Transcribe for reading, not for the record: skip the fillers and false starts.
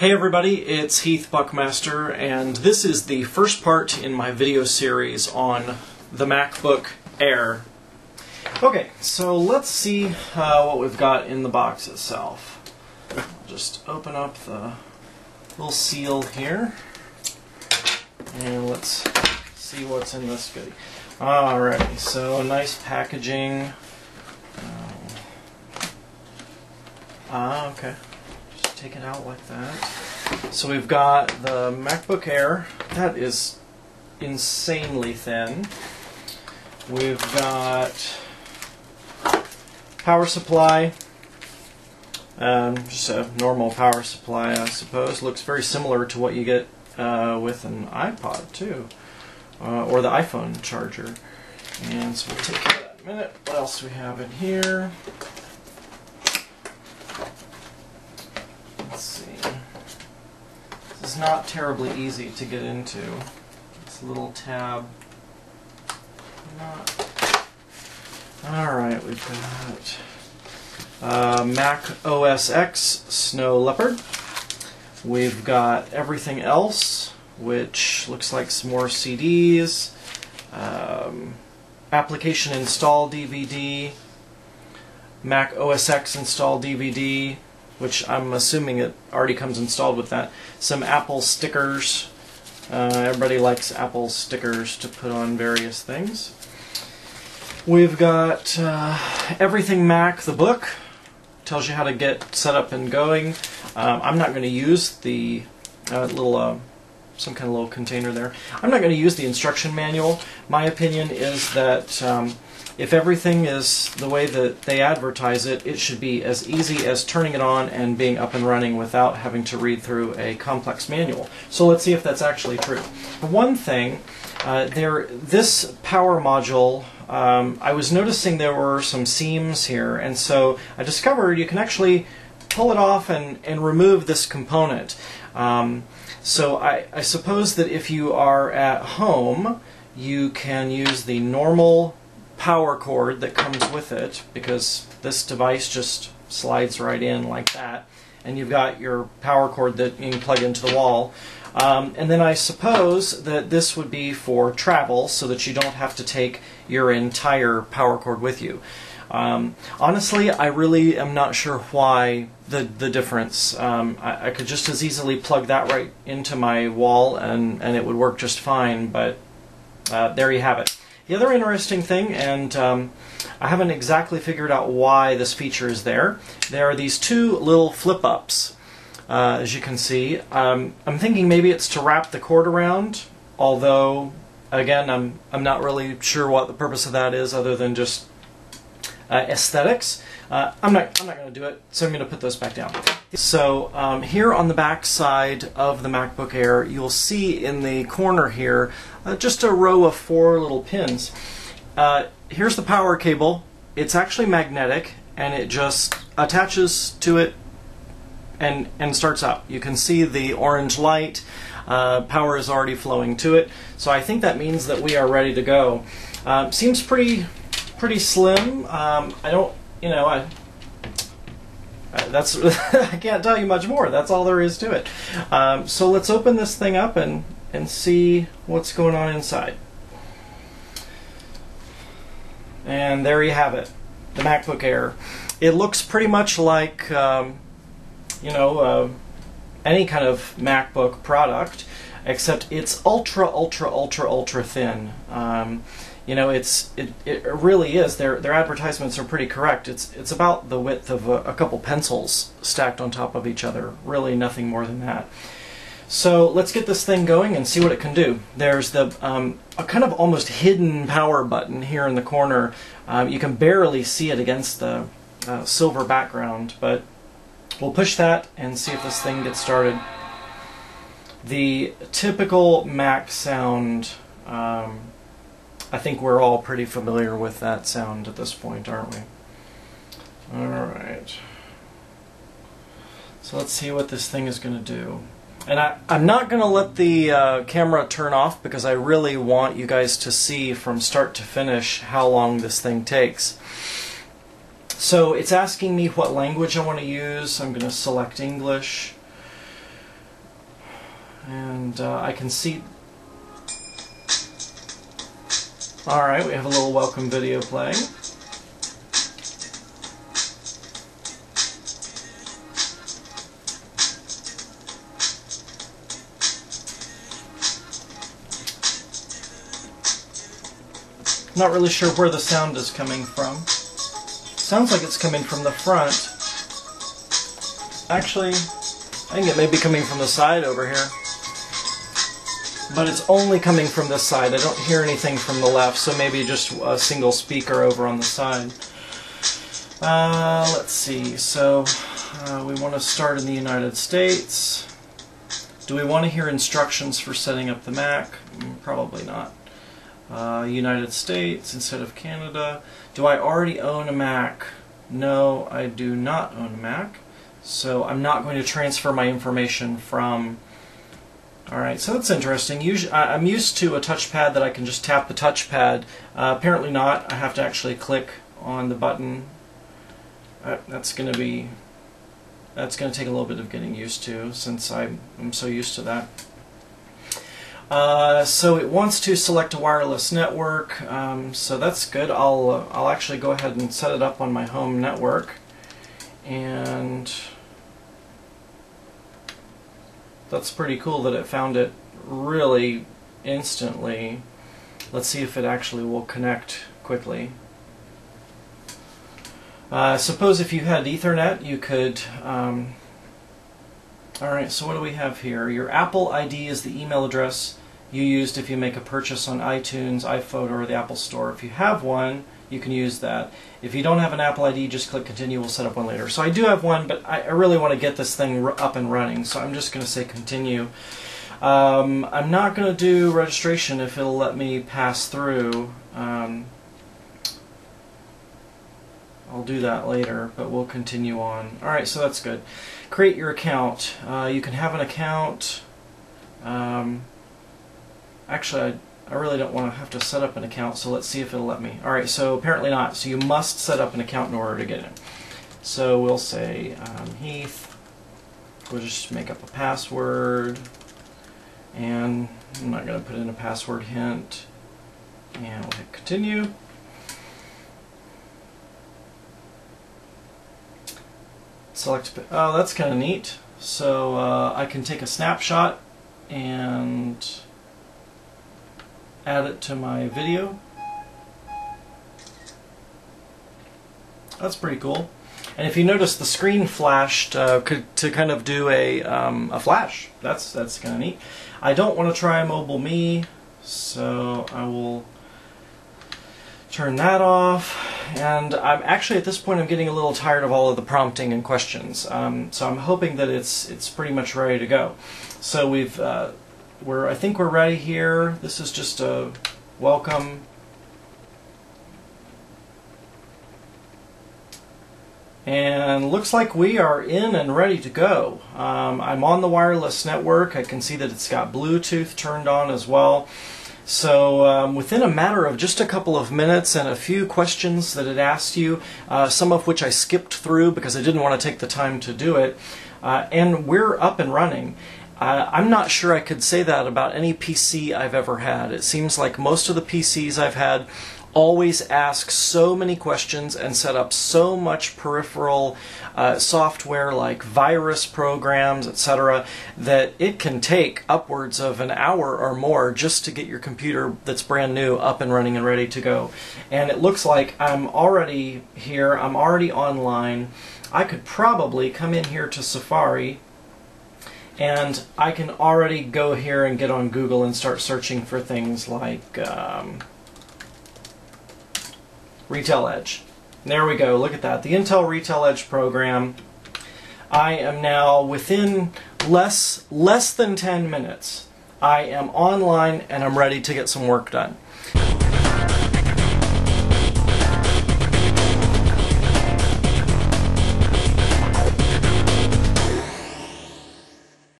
Hey everybody, it's Heath Buckmaster, and this is the first part in my video series on the MacBook Air. Okay, so let's see what we've got in the box itself. I'll just open up the little seal here, and let's see what's in this goodie. Alright, so nice packaging. Okay. Take it out like that. So we've got the MacBook Air. That is insanely thin. We've got power supply. Just a normal power supply, I suppose. Looks very similar to what you get with an iPod too, or the iPhone charger. And so we'll take care of that in a minute. What else do we have in here? Let's see. This is not terribly easy to get into. This little tab. Alright, we've got Mac OS X Snow Leopard. We've got everything else, which looks like some more CDs. Application install DVD. Mac OS X install DVD, which I'm assuming it already comes installed with that. Some Apple stickers. Everybody likes Apple stickers to put on various things. We've got Everything Mac, the book. Tells you how to get set up and going. I'm not going to use the some kind of little container there. I'm not going to use the instruction manual. My opinion is that if everything is the way that they advertise it, it should be as easy as turning it on and being up and running without having to read through a complex manual. So let's see if that's actually true. For one thing, this power module, I was noticing there were some seams here, and so I discovered you can actually pull it off and remove this component. So I suppose that if you are at home, you can use the normal power cord that comes with it, because this device just slides right in like that, and you've got your power cord that you can plug into the wall. And then I suppose that this would be for travel, so that you don't have to take your entire power cord with you. Honestly, I really am not sure why the difference. I could just as easily plug that right into my wall and it would work just fine, but there you have it. The other interesting thing, and I haven't exactly figured out why this feature is there, there are these two little flip-ups, as you can see. I'm thinking maybe it's to wrap the cord around, although, again, I'm not really sure what the purpose of that is other than just aesthetics. I'm not going to do it, so I'm going to put those back down. So here on the back side of the MacBook Air, you'll see in the corner here just a row of 4 little pins. Here's the power cable. It's actually magnetic, and it just attaches to it and starts up. You can see the orange light. Power is already flowing to it, so I think that means that we are ready to go. Seems pretty slim. I don't, that's I can't tell you much more. That's all there is to it. So let's open this thing up and see what's going on inside. And there you have it, the MacBook Air. It looks pretty much like any kind of MacBook product, except it's ultra thin. It really is. Their advertisements are pretty correct. It's about the width of a couple pencils stacked on top of each other. Really nothing more than that. So let's get this thing going and see what it can do. There's the a kind of almost hidden power button here in the corner. You can barely see it against the silver background, but we'll push that and see if this thing gets started. The typical Mac sound, I think we're all pretty familiar with that sound at this point, aren't we? Alright. So let's see what this thing is going to do. And I'm not going to let the camera turn off, because I really want you guys to see from start to finish how long this thing takes. So it's asking me what language I want to use. I'm going to select English. And I can see... Alright, we have a little welcome video playing. Not really sure where the sound is coming from. Sounds like it's coming from the front. Actually, I think it may be coming from the side over here. But it's only coming from this side. I don't hear anything from the left, so maybe just a single speaker over on the side. Let's see. So we want to start in the United States. Do we want to hear instructions for setting up the Mac? Probably not. United States instead of Canada. Do I already own a Mac? No, I do not own a Mac. So I'm not going to transfer my information from... Alright, so that's interesting. Usually, I'm used to a touchpad that I can just tap the touchpad. Apparently not. I have to actually click on the button. That's going to take a little bit of getting used to, since I'm so used to that. So it wants to select a wireless network, so that's good. I'll actually go ahead and set it up on my home network, and that's pretty cool that it found it really instantly. Let's see if it actually will connect quickly. Suppose if you had Ethernet, you could... Alright, so what do we have here? Your Apple ID is the email address you used if you make a purchase on iTunes, iPhone, or the Apple Store. If you have one, you can use that. If you don't have an Apple ID, just click continue. We'll set up one later. So I do have one, but I really want to get this thing up and running, so I'm just going to say continue. I'm not going to do registration if it'll let me pass through. I'll do that later, but we'll continue on. Alright, so that's good. Create your account. You can have an account. Actually, I really don't want to have to set up an account, so let's see if it'll let me. Alright, so apparently not. So you must set up an account in order to get in. So we'll say Heath. We'll just make up a password. And I'm not going to put in a password hint. And we'll hit continue. Select. Oh, that's kind of neat. So I can take a snapshot and add it to my video. That's pretty cool. And if you notice, the screen flashed to kind of do a flash. That's kind of neat. I don't want to try Mobile Me, so I will turn that off. And I'm actually, at this point, I'm getting a little tired of all of the prompting and questions. So I'm hoping that it's pretty much ready to go. So I think we're ready here. This is just a welcome. And looks like we are in and ready to go. I'm on the wireless network. I can see that it's got Bluetooth turned on as well. So within a matter of just a couple of minutes and a few questions that it asked you, some of which I skipped through because I didn't want to take the time to do it, and we're up and running. I'm not sure I could say that about any PC I've ever had. It seems like most of the PCs I've had always ask so many questions and set up so much peripheral software like virus programs, etc., that it can take upwards of an hour or more just to get your computer that's brand new up and running and ready to go. And it looks like I'm already here, I'm already online. I could probably come in here to Safari, and I can already go here and get on Google and start searching for things like Retail Edge. There we go, look at that. The Intel Retail Edge program. I am now within less than 10 minutes. I am online and I'm ready to get some work done.